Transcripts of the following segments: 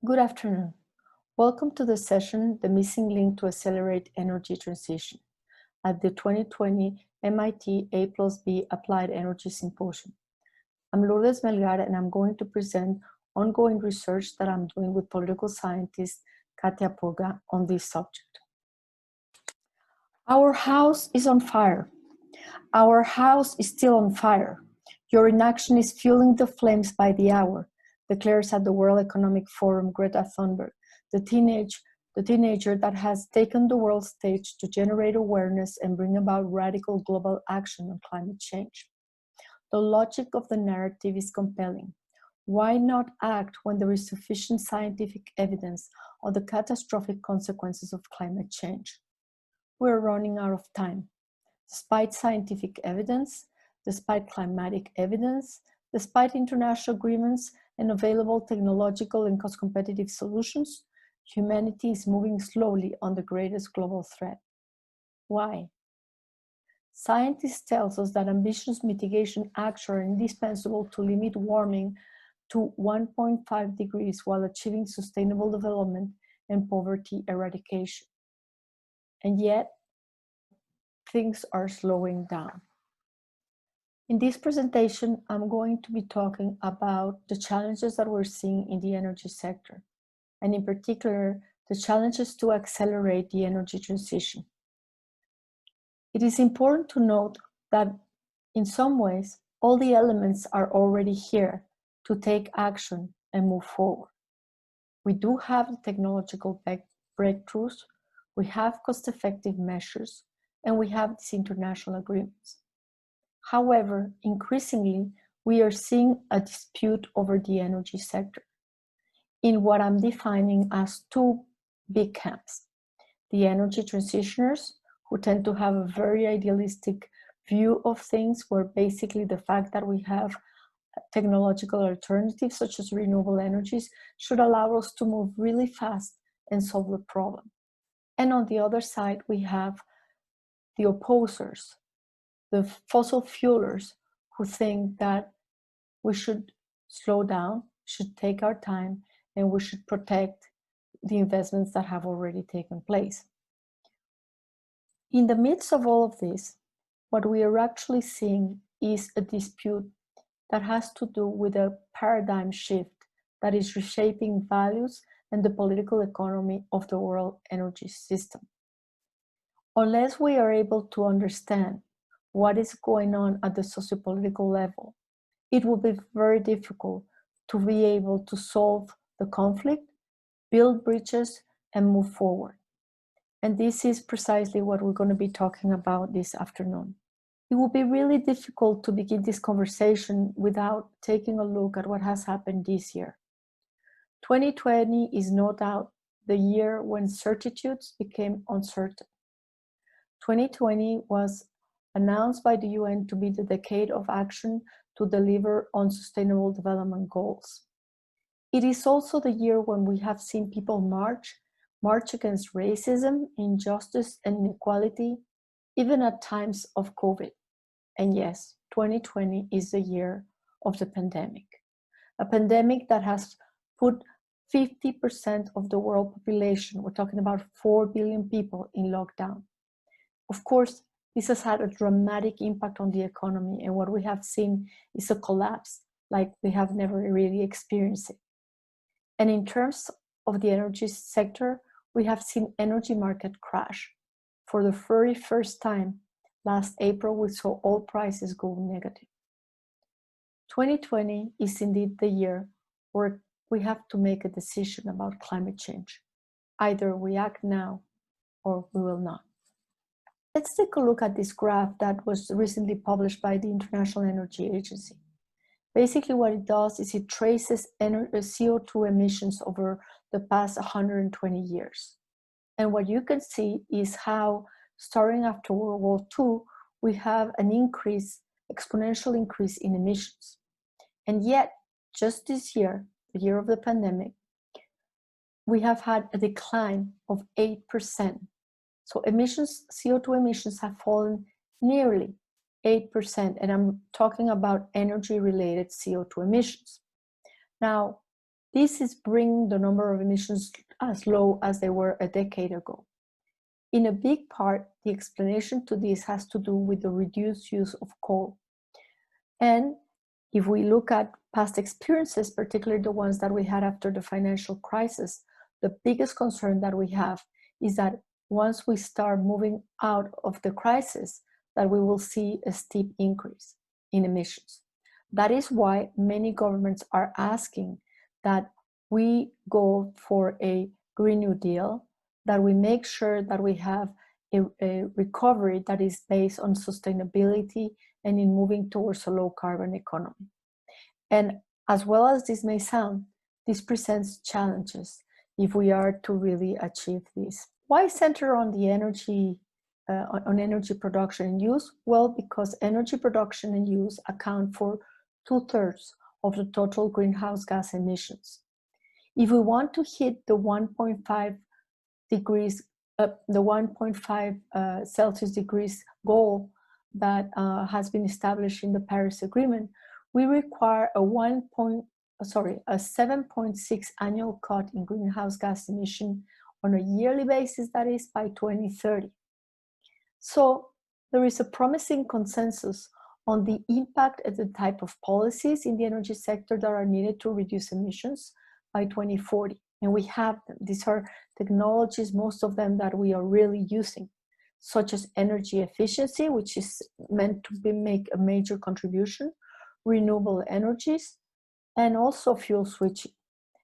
Good afternoon. Welcome to the session, The Missing Link to Accelerate Energy Transition, at the 2020 MIT A+B Applied Energy Symposium. I'm Lourdes Melgar, and I'm going to present ongoing research that I'm doing with political scientist Katia Puga on this subject. Our house is on fire. Our house is still on fire. Your inaction is fueling the flames by the hour, declares at the World Economic Forum Greta Thunberg, the teenager that has taken the world stage to generate awareness and bring about radical global action on climate change. The logic of the narrative is compelling. Why not act when there is sufficient scientific evidence of the catastrophic consequences of climate change? We're running out of time. Despite scientific evidence, despite climatic evidence, despite international agreements and available technological and cost-competitive solutions, humanity is moving slowly on the greatest global threat. Why? Scientists tell us that ambitious mitigation actions are indispensable to limit warming to 1.5 degrees while achieving sustainable development and poverty eradication. And yet, things are slowing down. In this presentation, I'm going to be talking about the challenges that we're seeing in the energy sector, and in particular, the challenges to accelerate the energy transition. It is important to note that in some ways, all the elements are already here to take action and move forward. We do have the technological breakthroughs, we have cost-effective measures, and we have these international agreements. However, increasingly, we are seeing a dispute over the energy sector in what I'm defining as two big camps. The energy transitioners, who tend to have a very idealistic view of things, where basically the fact that we have technological alternatives such as renewable energies should allow us to move really fast and solve the problem. And on the other side, we have the opposers, the fossil fuelers, who think that we should slow down, should take our time, and we should protect the investments that have already taken place. In the midst of all of this, what we are actually seeing is a dispute that has to do with a paradigm shift that is reshaping values and the political economy of the world energy system. Unless we are able to understand what is going on at the socio-political level, it will be very difficult to be able to solve the conflict, build bridges, and move forward. And this is precisely what we're going to be talking about this afternoon. It will be really difficult to begin this conversation without taking a look at what has happened this year. 2020 is no doubt the year when certitudes became uncertain. 2020 was announced by the UN to be the decade of action to deliver on sustainable development goals. It is also the year when we have seen people march against racism, injustice, and inequality, even at times of COVID. And yes, 2020 is the year of the pandemic. A pandemic that has put 50% of the world population, we're talking about 4 billion people, in lockdown. Of course, this has had a dramatic impact on the economy, and what we have seen is a collapse like we have never really experienced it. And in terms of the energy sector, we have seen energy market crash. For the very first time, last April, we saw oil prices go negative. 2020 is indeed the year where we have to make a decision about climate change. Either we act now or we will not. Let's take a look at this graph that was recently published by the International Energy Agency. Basically what it does is it traces CO2 emissions over the past 120 years. And what you can see is how, starting after World War II, we have an exponential increase in emissions. And yet, just this year, the year of the pandemic, we have had a decline of 8%. So CO2 emissions have fallen nearly 8%, and I'm talking about energy-related CO2 emissions. Now, This is bringing the number of emissions as low as they were a decade ago. In a big part, the explanation to this has to do with the reduced use of coal. And if we look at past experiences, particularly the ones that we had after the financial crisis, the biggest concern that we have is that once we start moving out of the crisis, that we will see a steep increase in emissions. That is why many governments are asking that we go for a Green New Deal, that we make sure that we have a recovery that is based on sustainability and in moving towards a low carbon economy. And as well as this may sound, this presents challenges if we are to really achieve this. Why center on the energy, on energy production and use? Well, because energy production and use account for 2/3 of the total greenhouse gas emissions. If we want to hit the 1.5 degrees, the 1.5 Celsius degrees goal that has been established in the Paris Agreement, we require a 7.6 annual cut in greenhouse gas emission on a yearly basis, that is by 2030. So there is a promising consensus on the impact and the type of policies in the energy sector that are needed to reduce emissions by 2040. And we have them. These are technologies, most of them that we are really using, such as energy efficiency, which is meant to make a major contribution, renewable energies, and also fuel switching.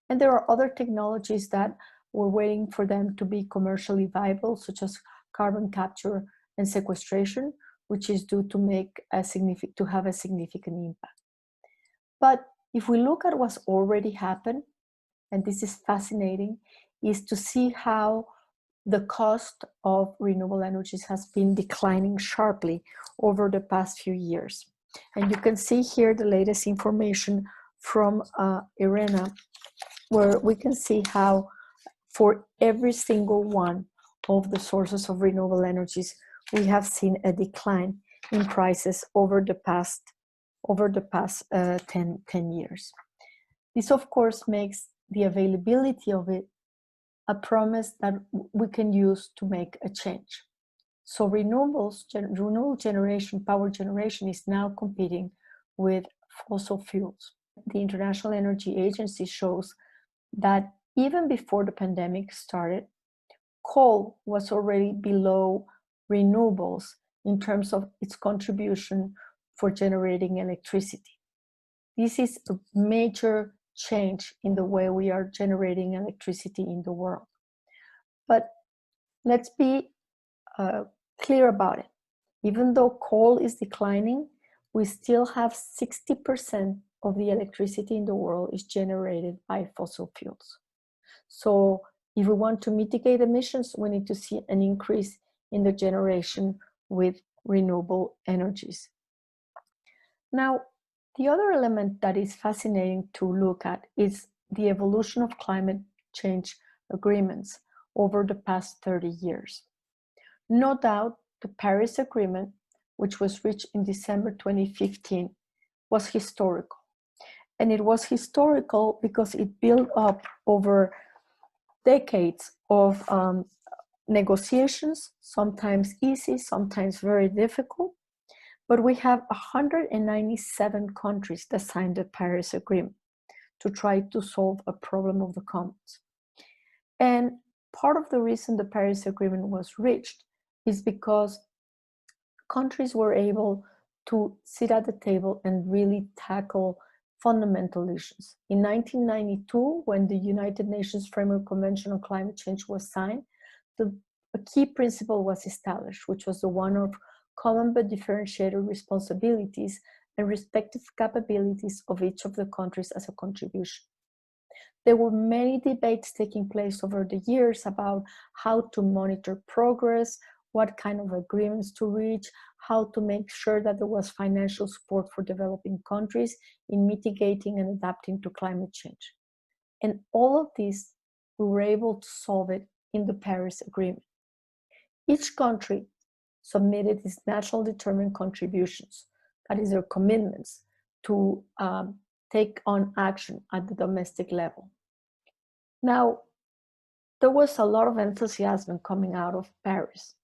And there are other technologies that we're waiting for them to be commercially viable, such as carbon capture and sequestration, which is due to have a significant impact. But if we look at what's already happened, and this is fascinating, is to see how the cost of renewable energies has been declining sharply over the past few years. And you can see here the latest information from IRENA, where we can see how for every single one of the sources of renewable energies, we have seen a decline in prices over the past 10 years. This, of course, makes the availability of it a promise that we can use to make a change. So renewable generation, power generation is now competing with fossil fuels. The International Energy Agency shows that even before the pandemic started, coal was already below renewables in terms of its contribution for generating electricity. This is a major change in the way we are generating electricity in the world. But let's be clear about it. Even though coal is declining, we still have 60% of the electricity in the world is generated by fossil fuels. So if we want to mitigate emissions, we need to see an increase in the generation with renewable energies. Now, the other element that is fascinating to look at is the evolution of climate change agreements over the past 30 years. No doubt, the Paris Agreement, which was reached in December 2015, was historical. And it was historical because it built up over decades of negotiations, sometimes easy, sometimes very difficult. But we have 197 countries that signed the Paris Agreement to try to solve a problem of the commons. And part of the reason the Paris Agreement was reached is because countries were able to sit at the table and really tackle fundamental issues. In 1992, when the United Nations Framework Convention on Climate Change was signed, a key principle was established, which was the one of common but differentiated responsibilities and respective capabilities of each of the countries as a contribution. There were many debates taking place over the years about how to monitor progress, what kind of agreements to reach, how to make sure that there was financial support for developing countries in mitigating and adapting to climate change. And all of this, we were able to solve it in the Paris Agreement. Each country submitted its national determined contributions, that is their commitments to take on action at the domestic level. Now, there was a lot of enthusiasm coming out of Paris.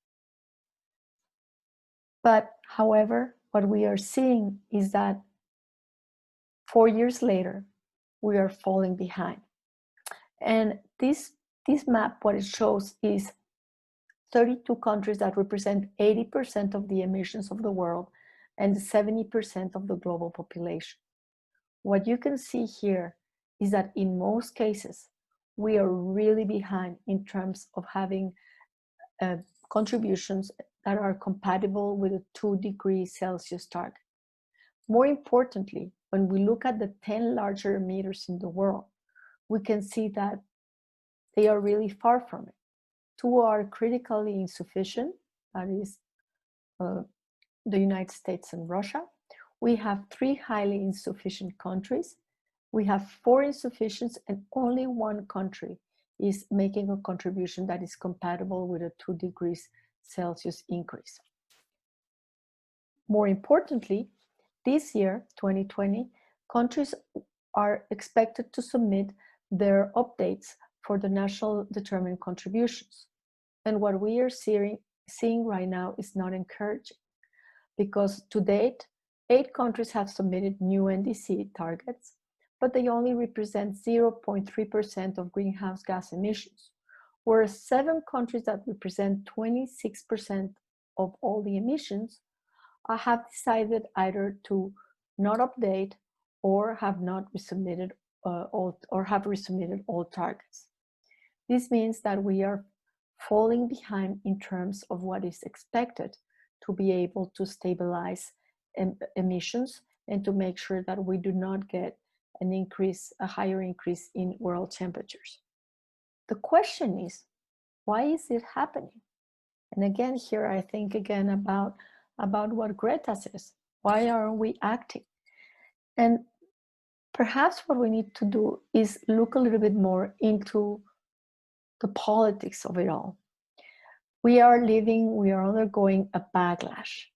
But however, what we are seeing is that 4 years later, we are falling behind. And this map, what it shows is 32 countries that represent 80% of the emissions of the world and 70% of the global population. What you can see here is that in most cases, we are really behind in terms of having contributions that are compatible with a 2 degrees Celsius target. More importantly, when we look at the 10 larger emitters in the world, we can see that they are really far from it. 2 are critically insufficient, that is the United States and Russia. We have 3 highly insufficient countries. We have 4 insufficient, and only 1 country is making a contribution that is compatible with a 2 degrees Celsius increase. More importantly, this year, 2020, countries are expected to submit their updates for the national determined contributions. And what we are seeing right now is not encouraging, because to date, 8 countries have submitted new NDC targets, but they only represent 0.3% of greenhouse gas emissions, whereas 7 countries that represent 26% of all the emissions have decided either to not update or have not resubmitted resubmitted all targets. This means that we are falling behind in terms of what is expected to be able to stabilize emissions and to make sure that we do not get a higher increase in world temperatures. The question is, why is it happening? And again, here I think again about what Greta says. Why are we acting? And perhaps what we need to do is look a little bit more into the politics of it all. We are undergoing a backlash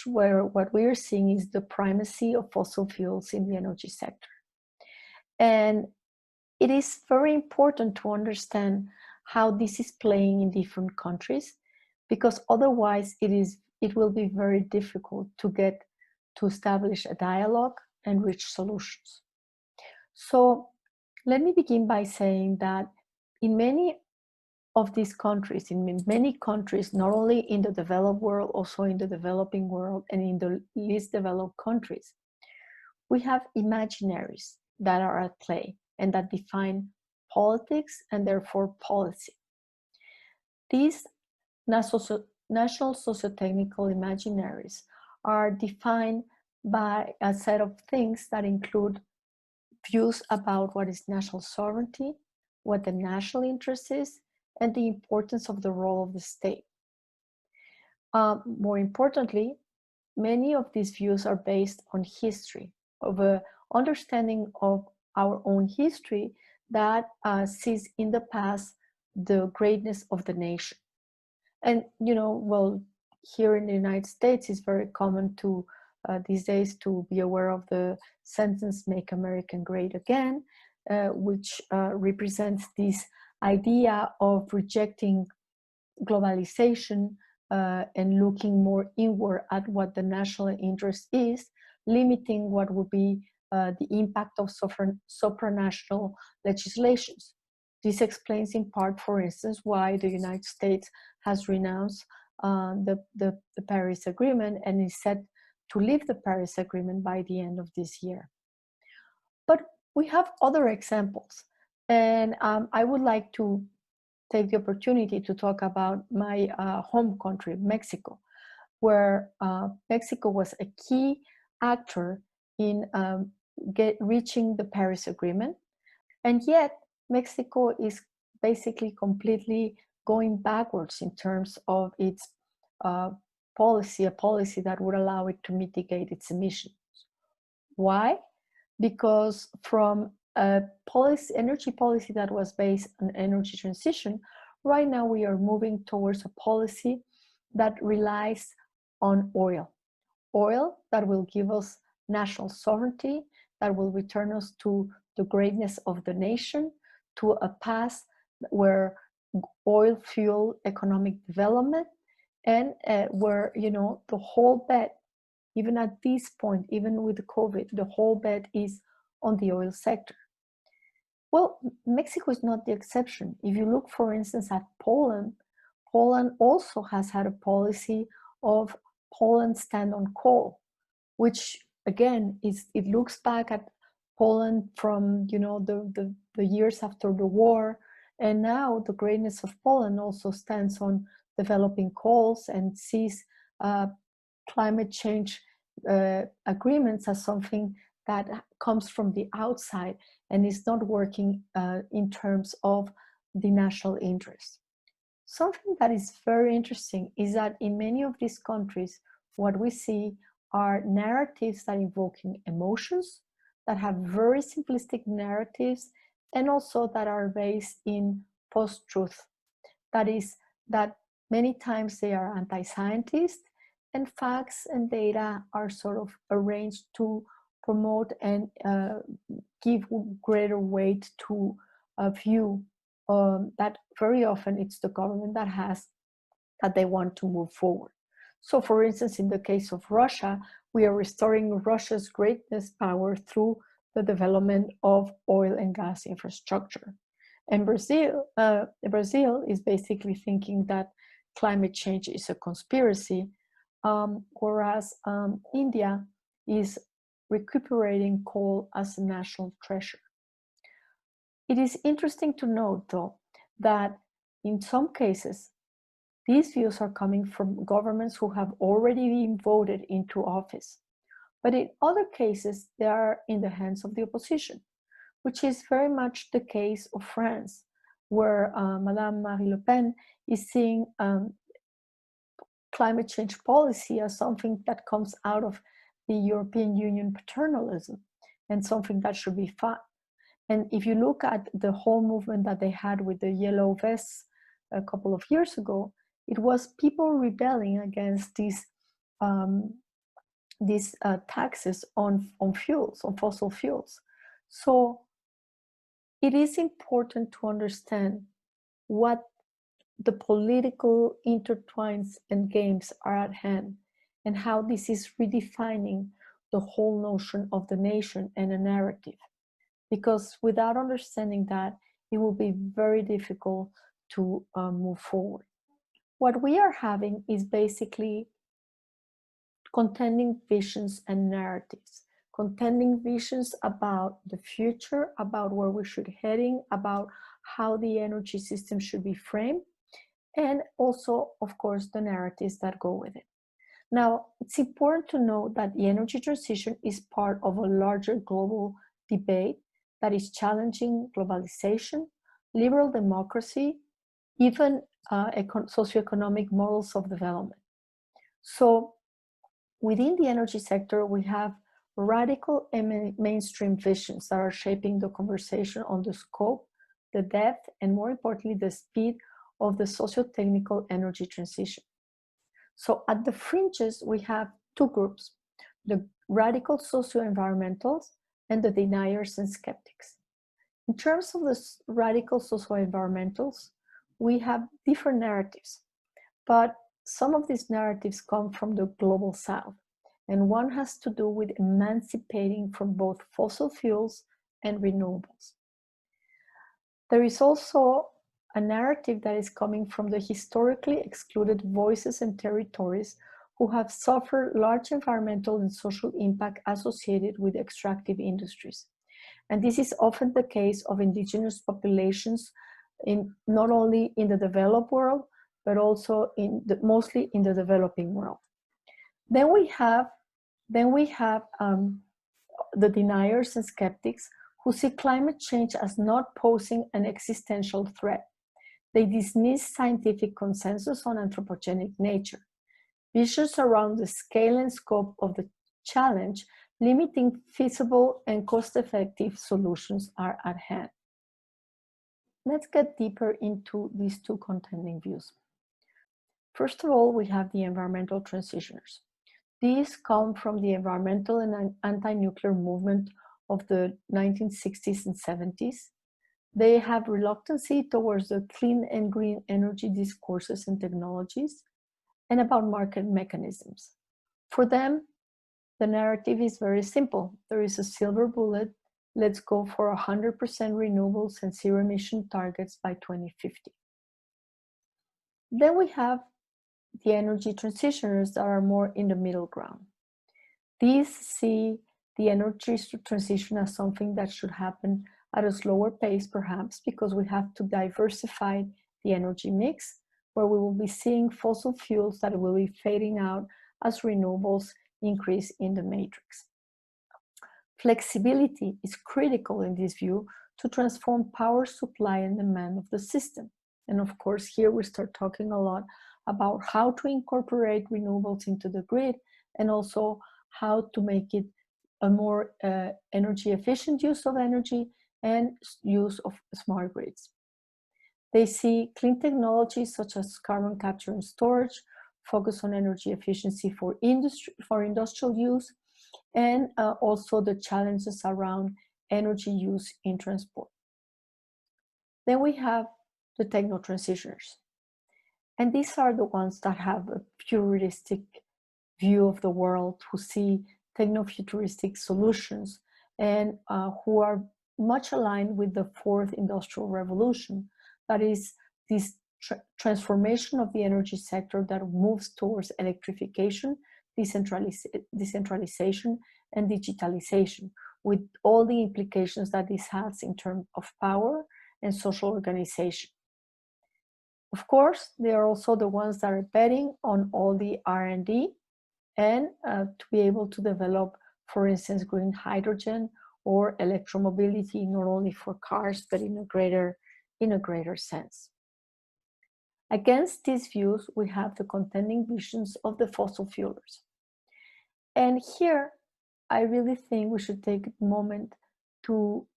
where what we are seeing is the primacy of fossil fuels in the energy sector. And it is very important to understand how this is playing in different countries, because otherwise it will be very difficult to establish a dialogue and reach solutions. So let me begin by saying that in many of these countries, not only in the developed world, also in the developing world and in the least developed countries, we have imaginaries that are at play and that define politics and therefore policy. These national socio-technical imaginaries are defined by a set of things that include views about what is national sovereignty, what the national interest is, and the importance of the role of the state. More importantly, many of these views are based on history, of an understanding of our own history that sees in the past the greatness of the nation. And, here in the United States, it's very common to these days to be aware of the sentence, "Make America Great Again," which represents this idea of rejecting globalization and looking more inward at what the national interest is, limiting what would be the impact of supranational legislations. This explains in part, for instance, why the United States has renounced the Paris Agreement and is set to leave the Paris Agreement by the end of this year. But we have other examples, and I would like to take the opportunity to talk about my home country, Mexico, where Mexico was a key actor in reaching the Paris Agreement. And yet, Mexico is basically completely going backwards in terms of its policy, a policy that would allow it to mitigate its emissions. Why? Because from a energy policy that was based on energy transition, right now we are moving towards a policy that relies on oil that will give us national sovereignty, that will return us to the greatness of the nation to a path where oil fuel economic development and where, you know, the whole bet, even at this point, even with COVID, the whole bet is on the oil sector. Well, Mexico is not the exception. If you look, for instance, at Poland, Poland also has had a policy of Poland stand on coal, which again it looks back at Poland from, you know, the years after the war, and now the greatness of Poland also stands on developing coals and sees climate change agreements as something that comes from the outside and is not working in terms of the national interest. Something that is very interesting is that in many of these countries, what we see are narratives that invoking emotions, that have very simplistic narratives, and also that are based in post-truth. That is, that many times they are anti-scientist, and facts and data are sort of arranged to promote and give greater weight to a view that very often it's the government that they want to move forward. So for instance, in the case of Russia, we are restoring Russia's greatness power through the development of oil and gas infrastructure. And Brazil is basically thinking that climate change is a conspiracy, whereas India is recuperating coal as a national treasure. It is interesting to note, though, that in some cases, these views are coming from governments who have already been voted into office. But in other cases, they are in the hands of the opposition, which is very much the case of France, where Madame Marine Le Pen is seeing climate change policy as something that comes out of the European Union paternalism and something that should be fought. And if you look at the whole movement that they had with the yellow vests a couple of years ago, it was people rebelling against these taxes on fuels, on fossil fuels. So it is important to understand what the political intertwines and games are at hand, and how this is redefining the whole notion of the nation and a narrative. Because without understanding that, it will be very difficult to move forward. What we are having is basically contending visions and narratives, contending visions about the future, about where we should heading, about how the energy system should be framed, and also, of course, the narratives that go with it. Now, it's important to know that the energy transition is part of a larger global debate that is challenging globalization, liberal democracy, even socioeconomic models of development. So within the energy sector, we have radical and mainstream visions that are shaping the conversation on the scope, the depth, and more importantly, the speed of the socio-technical energy transition. So at the fringes, we have two groups, the radical socio-environmentals and the deniers and skeptics. In terms of the radical socio-environmentals, we have different narratives, but some of these narratives come from the global south, and one has to do with emancipating from both fossil fuels and renewables. There is also a narrative that is coming from the historically excluded voices and territories who have suffered large environmental and social impact associated with extractive industries. And this is often the case of indigenous populations not only in the developed world, but also mostly in the developing world. Then we have the deniers and skeptics who see climate change as not posing an existential threat. They dismiss scientific consensus on anthropogenic nature. Visions around the scale and scope of the challenge, limiting feasible and cost-effective solutions are at hand. Let's get deeper into these two contending views. First of all, we have the environmental transitioners. These come from the environmental and anti-nuclear movement of the 1960s and 70s. They have reluctancy towards the clean and green energy discourses and technologies, and about market mechanisms. For them, the narrative is very simple. There is a silver bullet. Let's go for 100% renewables and zero emission targets by 2050. Then we have the energy transitioners that are more in the middle ground. These see the energy transition as something that should happen at a slower pace, perhaps, because we have to diversify the energy mix, where we will be seeing fossil fuels that will be fading out as renewables increase in the matrix. Flexibility is critical in this view to transform power supply and demand of the system. And of course, here we start talking a lot about how to incorporate renewables into the grid, and also how to make it a more energy efficient use of energy and use of smart grids. They see clean technologies such as carbon capture and storage, focus on energy efficiency for industrial use, and also the challenges around energy use in transport. Then we have the techno-transitioners. And these are the ones that have a puristic view of the world, who see techno-futuristic solutions, and who are much aligned with the fourth industrial revolution. That is this transformation of the energy sector that moves towards electrification, decentralization, and digitalization, with all the implications that this has in terms of power and social organization. Of course, they are also the ones that are betting on all the R&D and to be able to develop, for instance, green hydrogen or electromobility, not only for cars, but in a greater sense. Against these views, we have the contending visions of the fossil fuelers. And here, I really think we should take a moment to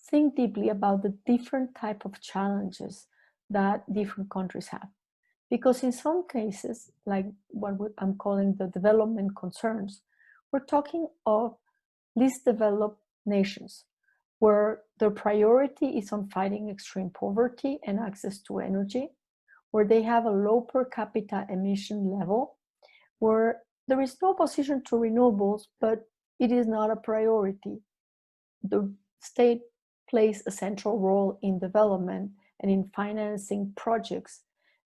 think deeply about the different type of challenges that different countries have. Because in some cases, like what I'm calling the development concerns, we're talking of least developed nations, where their priority is on fighting extreme poverty and access to energy, where they have a low per capita emission level, where there is no opposition to renewables, but it is not a priority. The state plays a central role in development and in financing projects,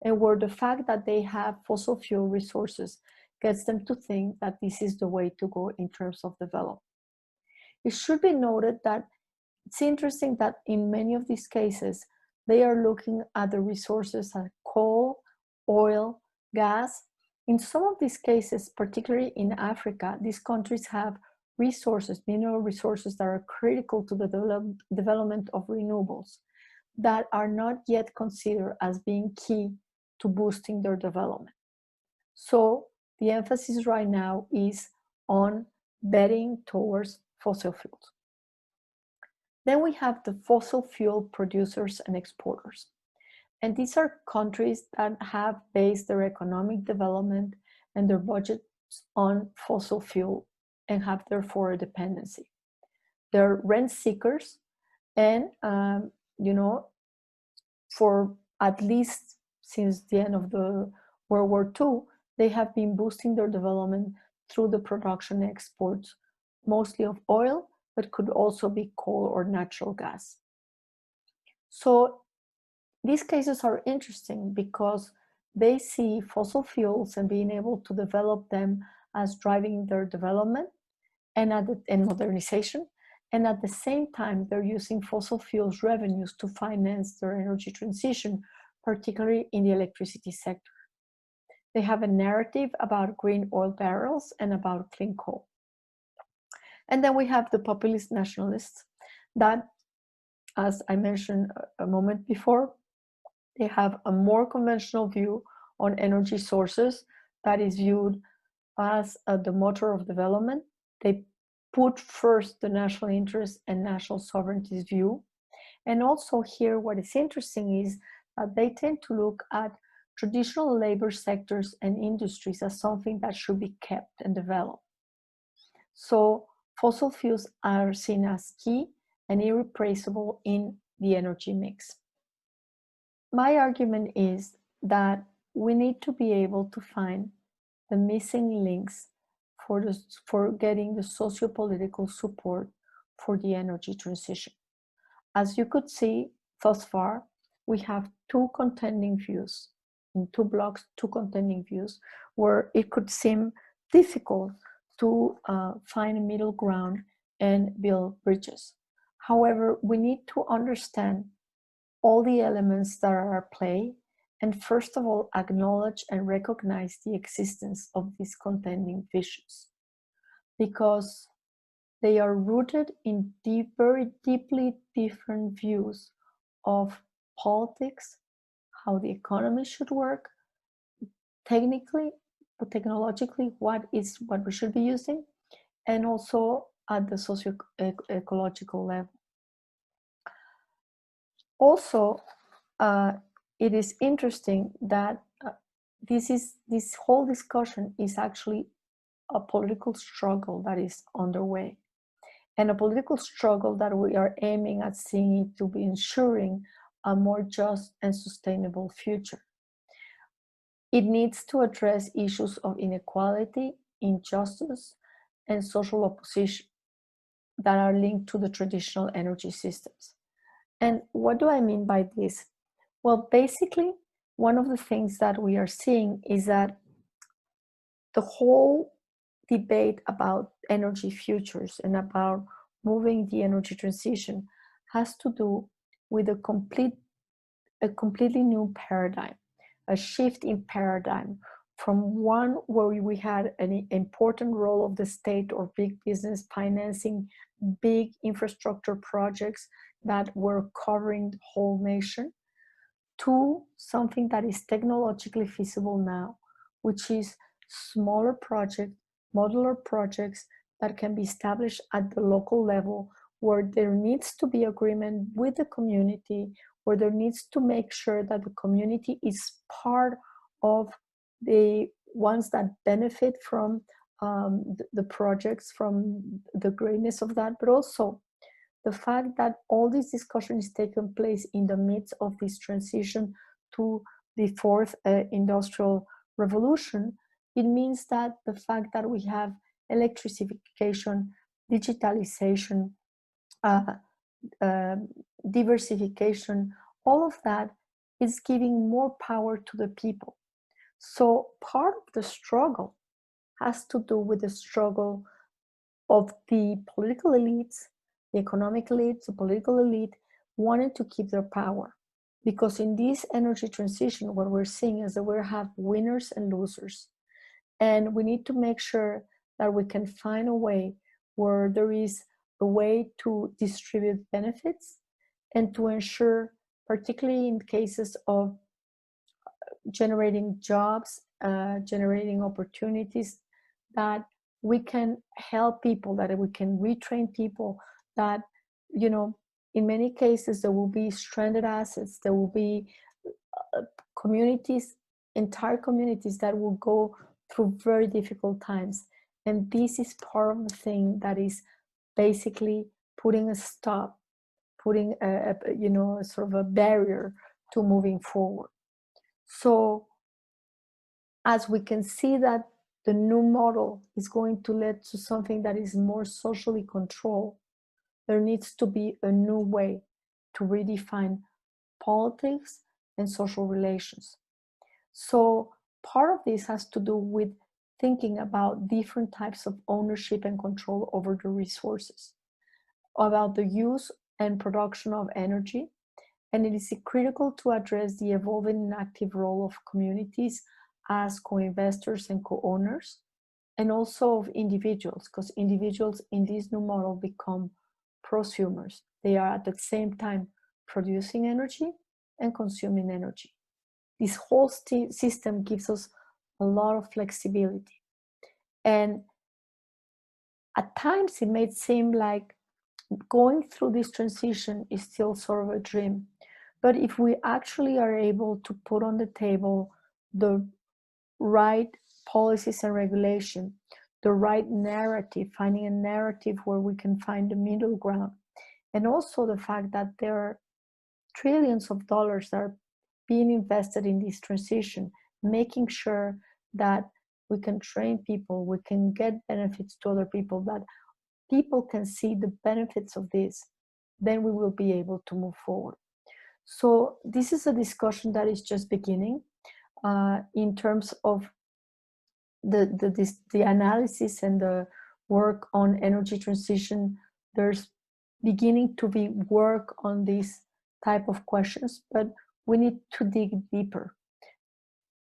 and where the fact that they have fossil fuel resources gets them to think that this is the way to go in terms of development. It should be noted that it's interesting that in many of these cases, they are looking at the resources like coal, oil, gas. In some of these cases, particularly in Africa, these countries have resources, mineral resources that are critical to the development of renewables that are not yet considered as being key to boosting their development. So the emphasis right now is on betting towards fossil fuels. Then we have the fossil fuel producers and exporters. And these are countries that have based their economic development and their budgets on fossil fuel and have therefore a dependency. They're rent seekers, and for at least since the end of the World War II, they have been boosting their development through the production and exports, mostly of oil, but could also be coal or natural gas. So these cases are interesting because they see fossil fuels and being able to develop them as driving their development and modernization. And at the same time, they're using fossil fuels revenues to finance their energy transition, particularly in the electricity sector. They have a narrative about green oil barrels and about clean coal. And then we have the populist nationalists that, as I mentioned a moment before, they have a more conventional view on energy sources that is viewed as the motor of development. They put first the national interest and national sovereignty view. And also here, what is interesting is that they tend to look at traditional labor sectors and industries as something that should be kept and developed. So Fossil fuels are seen as key and irreplaceable in the energy mix. My argument is that we need to be able to find the missing links for getting the socio-political support for the energy transition. As you could see thus far, we have two contending views, in two blocks, two contending views, where it could seem difficult to find a middle ground and build bridges. However, we need to understand all the elements that are at play, and first of all, acknowledge and recognize the existence of these contending visions, because they are rooted in very deeply different views of politics, how the economy should work, technically, technologically, what we should be using, and also at the socio-ecological level. Also, it is interesting that this whole discussion is actually a political struggle that is underway, and a political struggle that we are aiming at seeing it to be ensuring a more just and sustainable future. It needs to address issues of inequality, injustice, and social opposition that are linked to the traditional energy systems. And what do I mean by this? Well, basically, one of the things that we are seeing is that the whole debate about energy futures and about moving the energy transition has to do with a completely new paradigm, a shift in paradigm from one where we had an important role of the state or big business financing big infrastructure projects that were covering the whole nation, to something that is technologically feasible now, which is smaller projects, modular projects that can be established at the local level, where there needs to be agreement with the community, where there needs to make sure that the community is part of the ones that benefit from the projects, from the greatness of that, but also the fact that all this discussion is taking place in the midst of this transition to the fourth industrial revolution. It means that the fact that we have electrification, digitalization, diversification, all of that is giving more power to the people. So part of the struggle has to do with the struggle of the political elites, the economic elites, the political elite, wanted to keep their power. Because in this energy transition, what we're seeing is that we have winners and losers. And we need to make sure that we can find a way where there is a way to distribute benefits and to ensure, particularly in cases of generating jobs, generating opportunities, that we can help people, that we can retrain people, that, you know, in many cases there will be stranded assets, there will be communities, entire communities that will go through very difficult times. And this is part of the thing that is basically putting a stop, putting a sort of a barrier to moving forward. So as we can see that the new model is going to lead to something that is more socially controlled, there needs to be a new way to redefine politics and social relations. So part of this has to do with thinking about different types of ownership and control over the resources, about the use and production of energy, and it is critical to address the evolving and active role of communities as co-investors and co-owners, and also of individuals, because individuals in this new model become prosumers. They are at the same time producing energy and consuming energy. This whole system gives us a lot of flexibility. And at times it may seem like going through this transition is still sort of a dream. But if we actually are able to put on the table the right policies and regulation the right narrative, finding a narrative where we can find the middle ground. And also the fact that there are trillions of dollars that are being invested in this transition, making sure that we can train people, we can get benefits to other people, that people can see the benefits of this, then we will be able to move forward. So this is a discussion that is just beginning in terms of the analysis and the work on energy transition. There's beginning to be work on these type of questions, but we need to dig deeper.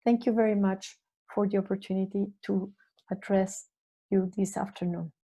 Thank you very much for the opportunity to address you this afternoon.